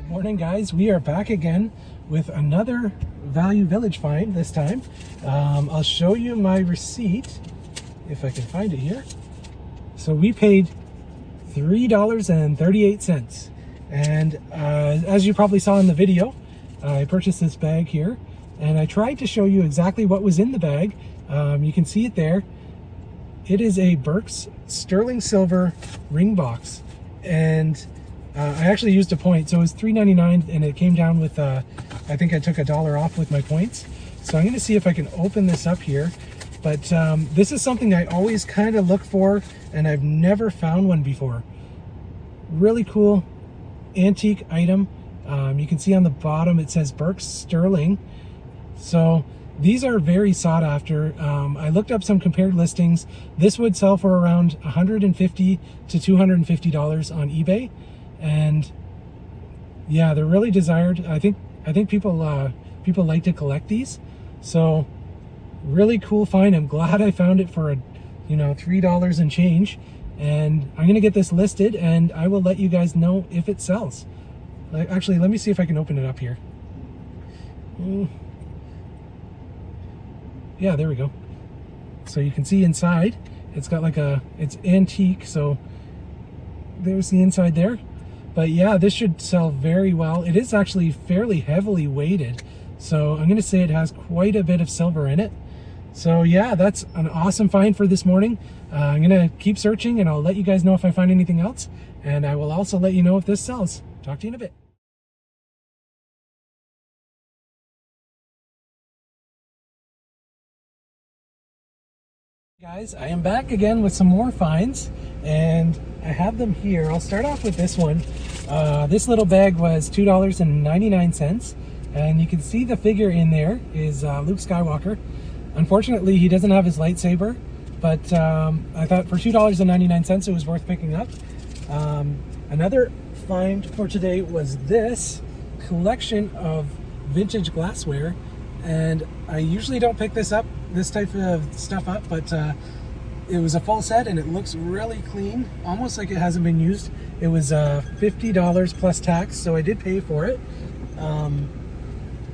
Morning guys, we are back again with another Value Village find this time. I'll show you my receipt if I can find it here. So we paid $3.38 and as you probably saw in the video, I purchased this bag here and I tried to show you exactly what was in the bag. You can see it there. It is a Burke's sterling silver ring box, and I actually used a point, so it was $3.99 and it came down with I think I took $1 off with my points. So I'm going to see if I can open this up here. But this is something I always kind of look for and I've never found one before. Really cool antique item. You can see on the bottom it says Burke's sterling. So these are very sought after. I looked up some compared listings. This would sell for around $150 to $250 on eBay. And yeah, they're really desired. I think people like to collect these. So really cool find. I'm glad I found it for $3 and change. And I'm gonna get this listed and I will let you guys know if it sells. Actually, let me see if I can open it up here. Yeah, there we go. So you can see inside, it's got it's antique, so there's the inside there. But yeah, this should sell very well. It is actually fairly heavily weighted, so I'm gonna say it has quite a bit of silver in it. So yeah, that's an awesome find for this morning. I'm gonna keep searching and I'll let you guys know if I find anything else, and I will also let you know if this sells. Talk to you in a bit. Guys, I am back again with some more finds and I have them here. I'll start off with this one. This little bag was $2.99 and you can see the figure in there is Luke Skywalker. Unfortunately, he doesn't have his lightsaber, but I thought for $2.99 it was worth picking up. Another find for today was this collection of vintage glassware, and I usually don't pick this type of stuff up, but it was a full set and it looks really clean, almost like it hasn't been used. It was $50 plus tax, so I did pay for it.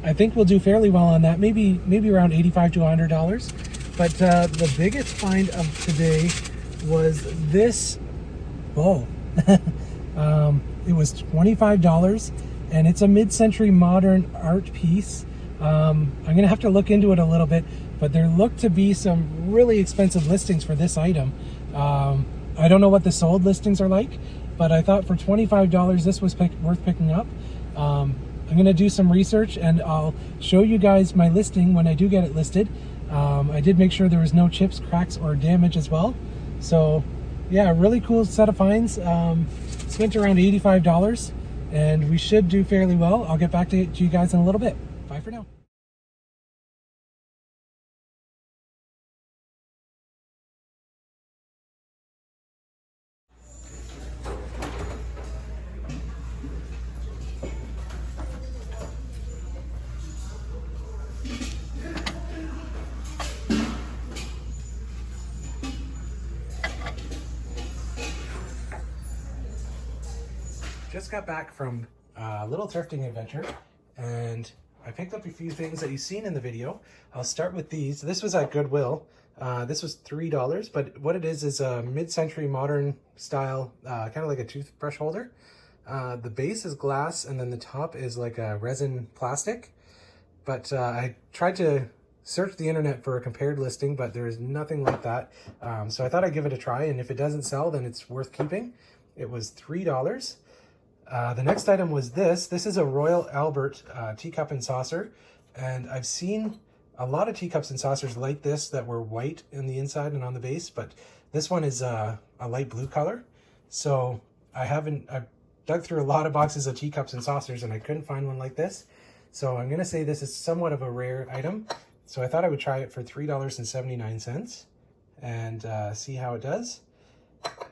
I think we'll do fairly well on that, maybe around $85 to $100. But the biggest find of today was this bow. It was $25 and it's a mid-century modern art piece. I'm gonna have to look into it a little bit, but there look to be some really expensive listings for this item. I don't know what the sold listings are like, but I thought for $25 this was worth picking up. I'm gonna do some research and I'll show you guys my listing when I do get it listed. I did make sure there was no chips, cracks, or damage as well. So yeah, really cool set of finds. Spent around $85 and we should do fairly well. I'll get back to you guys in a little bit. Bye for now. Just got back from a little thrifting adventure and I picked up a few things that you've seen in the video. I'll start with these. This was at Goodwill. This was $3, but what it is a mid-century modern style, kind of like a toothbrush holder. The base is glass and then the top is like a resin plastic. But I tried to search the internet for a compared listing, but there is nothing like that. So I thought I'd give it a try, and if it doesn't sell, then it's worth keeping. It was $3. The next item was this. This is a Royal Albert teacup and saucer, and I've seen a lot of teacups and saucers like this that were white in the inside and on the base, but this one is a light blue color. So I've dug through a lot of boxes of teacups and saucers and I couldn't find one like this. So I'm gonna say this is somewhat of a rare item. So I thought I would try it for $3.79 and see how it does.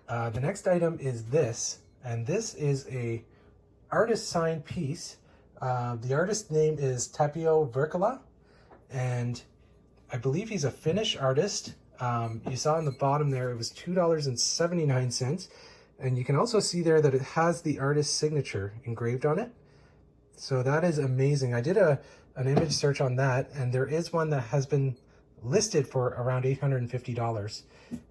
The next item is this. And this is a artist signed piece. The artist's name is Tapio Virkala, and I believe he's a Finnish artist. You saw on the bottom there, it was $2.79. And you can also see there that it has the artist's signature engraved on it. So that is amazing. I did an image search on that, and there is one that has been listed for around $850.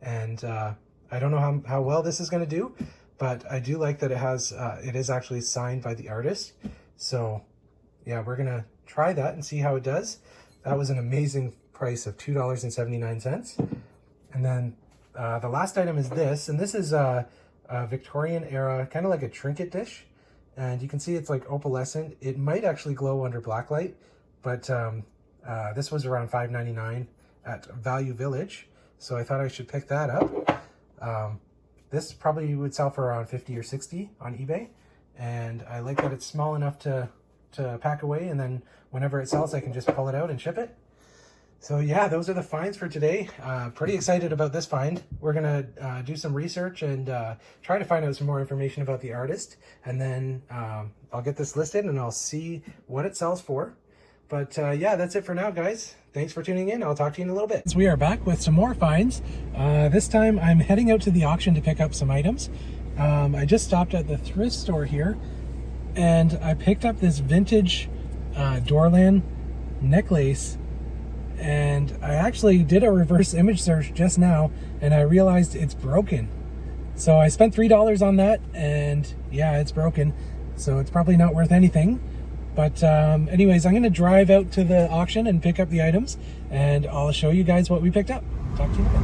And I don't know how well this is going to do, but I do like that it is actually signed by the artist. So yeah, we're going to try that and see how it does. That was an amazing price of $2.79. And then the last item is this, and this is a Victorian era, kind of like a trinket dish. And you can see it's like opalescent. It might actually glow under blacklight, but this was around $5.99 at Value Village. So I thought I should pick that up. This probably would sell for around 50 or 60 on eBay. And I like that it's small enough to pack away, and then whenever it sells, I can just pull it out and ship it. So yeah, those are the finds for today. Pretty excited about this find. We're gonna do some research and try to find out some more information about the artist, and then I'll get this listed and I'll see what it sells for. But yeah, that's it for now, guys. Thanks for tuning in. I'll talk to you in a little bit. So we are back with some more finds. This time I'm heading out to the auction to pick up some items. I just stopped at the thrift store here, and I picked up this vintage Dorlan necklace. And I actually did a reverse image search just now, and I realized it's broken. So I spent $3 on that, and yeah, it's broken. So it's probably not worth anything. But anyways, I'm going to drive out to the auction and pick up the items, and I'll show you guys what we picked up. Talk to you in a bit.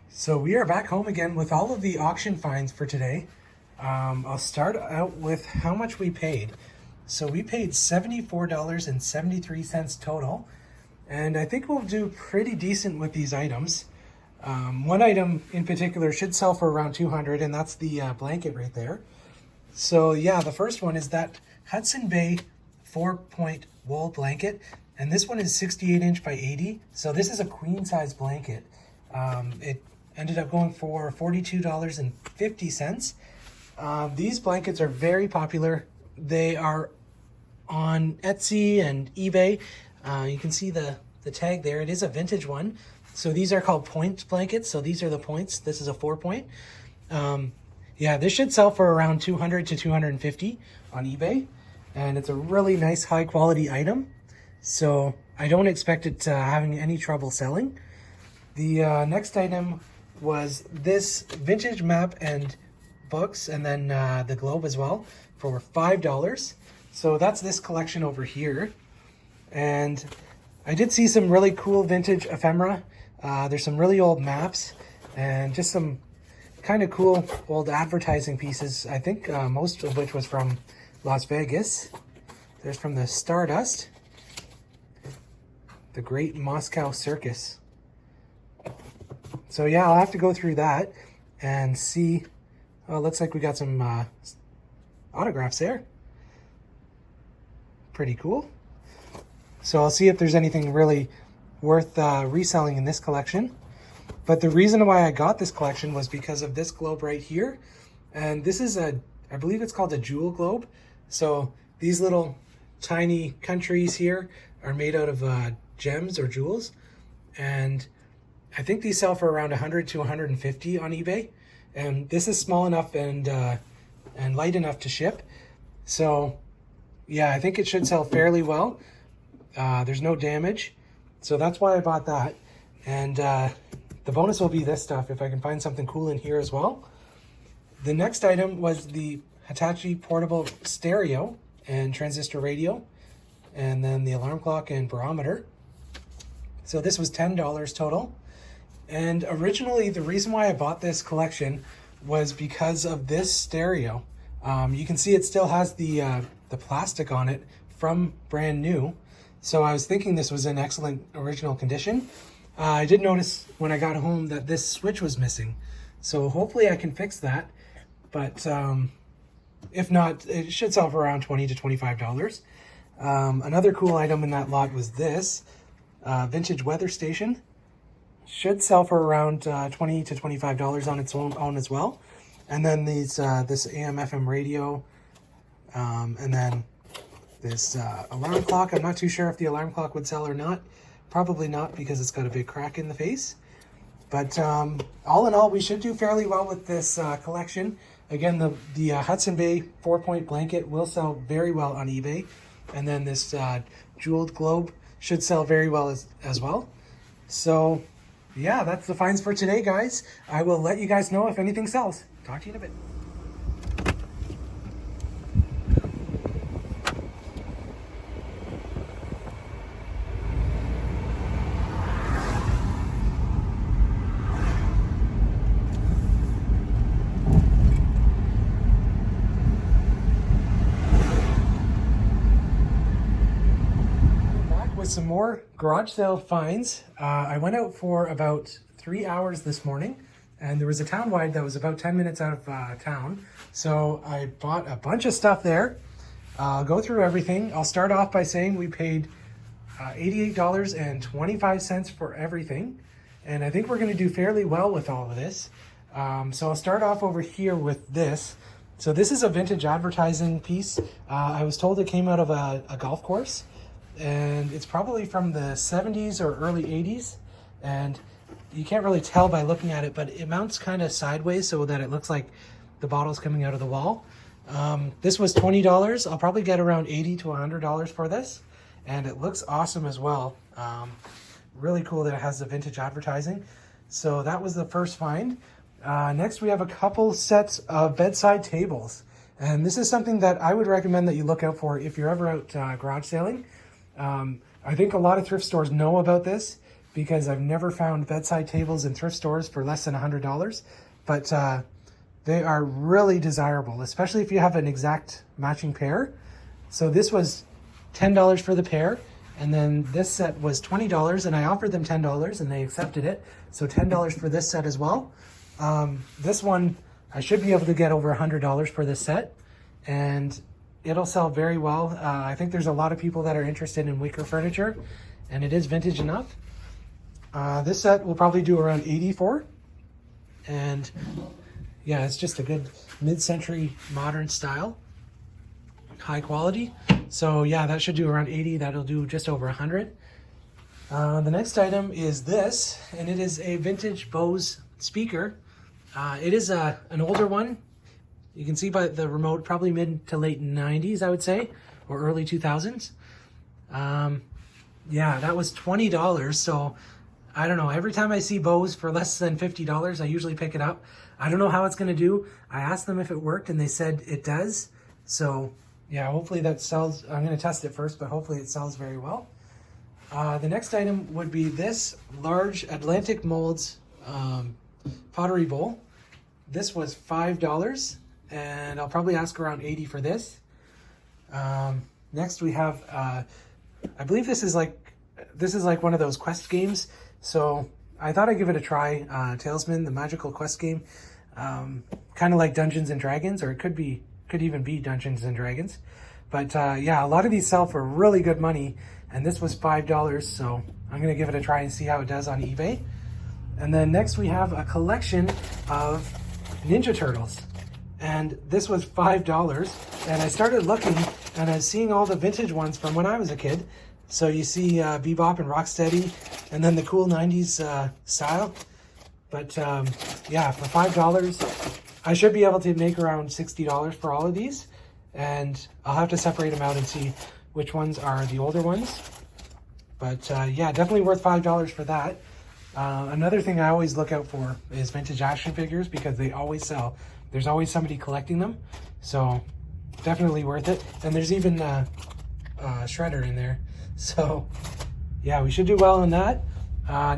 So we are back home again with all of the auction finds for today. I'll start out with how much we paid. So we paid $74.73 total, and I think we'll do pretty decent with these items. One item in particular should sell for around $200, and that's the blanket right there. So yeah, the first one is that Hudson Bay 4-point wool blanket, and this one is 68 inch by 80. So this is a queen size blanket. It ended up going for $42.50. These blankets are very popular. They are on Etsy and eBay. You can see the tag there. It is a vintage one. So these are called point blankets. So these are the points. This is a 4-point. Yeah, this should sell for around $200 to $250 on eBay. And it's a really nice high quality item. So I don't expect it having any trouble selling. The next item was this vintage map and books, and then the globe as well, for $5. So that's this collection over here. And I did see some really cool vintage ephemera. There's some really old maps and just some kind of cool old advertising pieces. I think most of which was from Las Vegas. There's from the Stardust, the Great Moscow Circus. So yeah, I'll have to go through that and see. Oh, looks like we got some autographs there. Pretty cool. So I'll see if there's anything really worth reselling in this collection. But the reason why I got this collection was because of this globe right here. And this is I believe it's called a jewel globe. So these little tiny countries here are made out of gems or jewels. And I think these sell for around $100 to $150 on eBay, and this is small enough and light enough to ship. So yeah, I think it should sell fairly well. There's no damage, so that's why I bought that. And the bonus will be this stuff if I can find something cool in here as well. The next item was the Hitachi portable stereo and transistor radio, and then the alarm clock and barometer. So this was $10 total. And originally, the reason why I bought this collection was because of this stereo. You can see it still has the plastic on it from brand new. So I was thinking this was in excellent original condition. I did notice when I got home that this switch was missing. So hopefully I can fix that. But if not, it should sell for around $20 to $25. Another cool item in that lot was this vintage weather station. Should sell for around $20 to $25 on its own as well. And then these this AM FM radio, and then this alarm clock. I'm not too sure if the alarm clock would sell or not. Probably not, because it's got a big crack in the face. But all in all, we should do fairly well with this collection. Again, the Hudson Bay 4-point blanket will sell very well on eBay. And then this jeweled globe should sell very well as well. So yeah, that's the finds for today, guys. I will let you guys know if anything sells. Talk to you in a bit. With some more garage sale finds. I went out for about 3 hours this morning, and there was a townwide that was about 10 minutes out of town. So I bought a bunch of stuff there. I'll go through everything. I'll start off by saying we paid $88.25 for everything. And I think we're going to do fairly well with all of this. So I'll start off over here with this. So this is a vintage advertising piece. I was told it came out of a golf course. And it's probably from the 70s or early 80s, and you can't really tell by looking at it, but it mounts kind of sideways so that it looks like the bottle's coming out of the wall. This was $20. I'll probably get around $80 to $100 for this, and it looks awesome as well. Really cool that it has the vintage advertising. So that was the first find. Next we have a couple sets of bedside tables, and this is something that I would recommend that you look out for if you're ever out garage sailing. I think a lot of thrift stores know about this because I've never found bedside tables in thrift stores for less than $100, but they are really desirable, especially if you have an exact matching pair. So this was $10 for the pair, and then this set was $20, and I offered them $10 and they accepted it. So $10 for this set as well. This one, I should be able to get over $100 for this set, and it'll sell very well. I think there's a lot of people that are interested in wicker furniture, and it is vintage enough. This set will probably do around $80 for. And yeah, it's just a good mid-century modern style, high quality. So yeah, that should do around $80. That'll do just over $100. The next item is this, and it is a vintage Bose speaker. It is an older one. You can see by the remote, probably mid to late 90s, I would say, or early 2000s. Yeah, that was $20. So I don't know. Every time I see Bose for less than $50, I usually pick it up. I don't know how it's going to do. I asked them if it worked, and they said it does. So yeah, hopefully that sells. I'm going to test it first, but hopefully it sells very well. The next item would be this large Atlantic Molds pottery bowl. This was $5. And I'll probably ask around $80 for this. Next we have, I believe this is like one of those quest games. So I thought I'd give it a try. Talisman, the magical quest game, kind of like Dungeons and Dragons, or it could even be Dungeons and Dragons. But yeah, a lot of these sell for really good money, and this was $5. So I'm gonna give it a try and see how it does on eBay. And then next we have a collection of Ninja Turtles. And this was $5, and I started looking, and I was seeing all the vintage ones from when I was a kid. So you see Bebop and Rocksteady, and then the cool 90s style. But yeah, for $5, I should be able to make around $60 for all of these. And I'll have to separate them out and see which ones are the older ones. But yeah, definitely worth $5 for that. Another thing I always look out for is vintage action figures, because they always sell. There's always somebody collecting them, so definitely worth it. And there's even a shredder in there. So yeah, we should do well on that.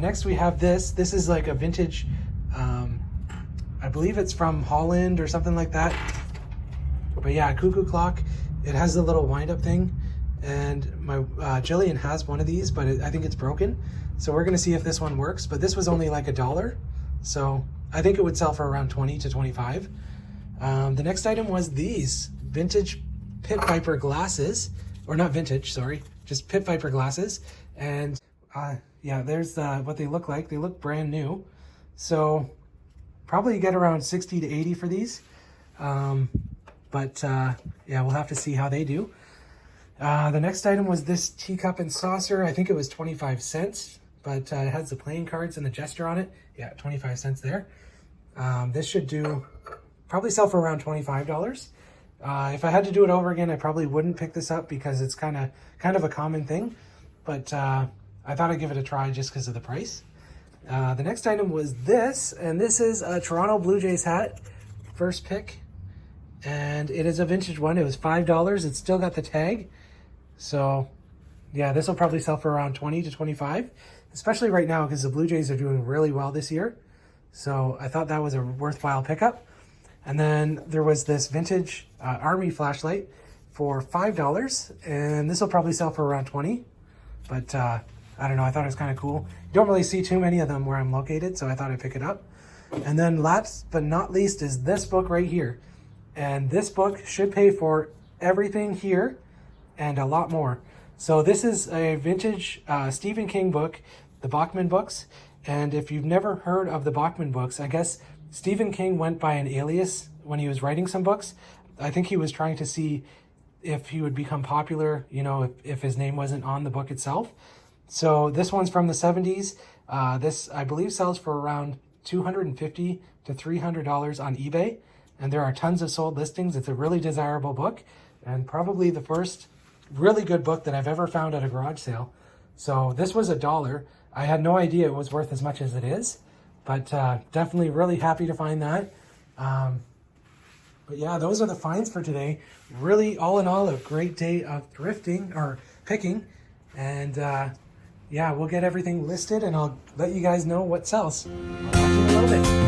Next we have this. This is like a vintage, I believe it's from Holland or something like that. But yeah, cuckoo clock. It has the little wind-up thing. And my Jillian has one of these, but I think it's broken. So we're gonna see if this one works. But this was only like $1. So I think it would sell for around 20 to 25. The next item was these vintage Pit Viper glasses, or not vintage, sorry, just Pit Viper glasses. And yeah, there's what they look like. They look brand new. So probably get around 60 to 80 for these. But yeah, we'll have to see how they do. The next item was this teacup and saucer. I think it was 25 cents, but it has the playing cards and the gesture on it. Yeah, 25 cents there. This should probably sell for around $25. If I had to do it over again, I probably wouldn't pick this up because it's kind of a common thing, but I thought I'd give it a try just because of the price. The next item was this, and this is a Toronto Blue Jays hat, first pick, and it is a vintage one. It was $5. It's still got the tag, so yeah, this will probably sell for around 20 to 25, especially right now because the Blue Jays are doing really well this year. So I thought that was a worthwhile pickup. And then there was this vintage Army flashlight for $5, and this will probably sell for around 20. But I don't know, I thought it was kind of cool. You don't really see too many of them where I'm located, so I thought I'd pick it up. And then last but not least is this book right here. And this book should pay for everything here and a lot more. So this is a vintage Stephen King book, the Bachman books. And if you've never heard of the Bachman books, I guess Stephen King went by an alias when he was writing some books. I think he was trying to see if he would become popular, you know, if his name wasn't on the book itself. So this one's from the 70s. This, I believe, sells for around $250 to $300 on eBay. And there are tons of sold listings. It's a really desirable book and probably the first really good book that I've ever found at a garage sale. So this was $1. I had no idea it was worth as much as it is, but definitely really happy to find that. But yeah, those are the finds for today. Really, all in all, a great day of thrifting or picking. And yeah, we'll get everything listed and I'll let you guys know what sells. I'll talk to you in a little bit.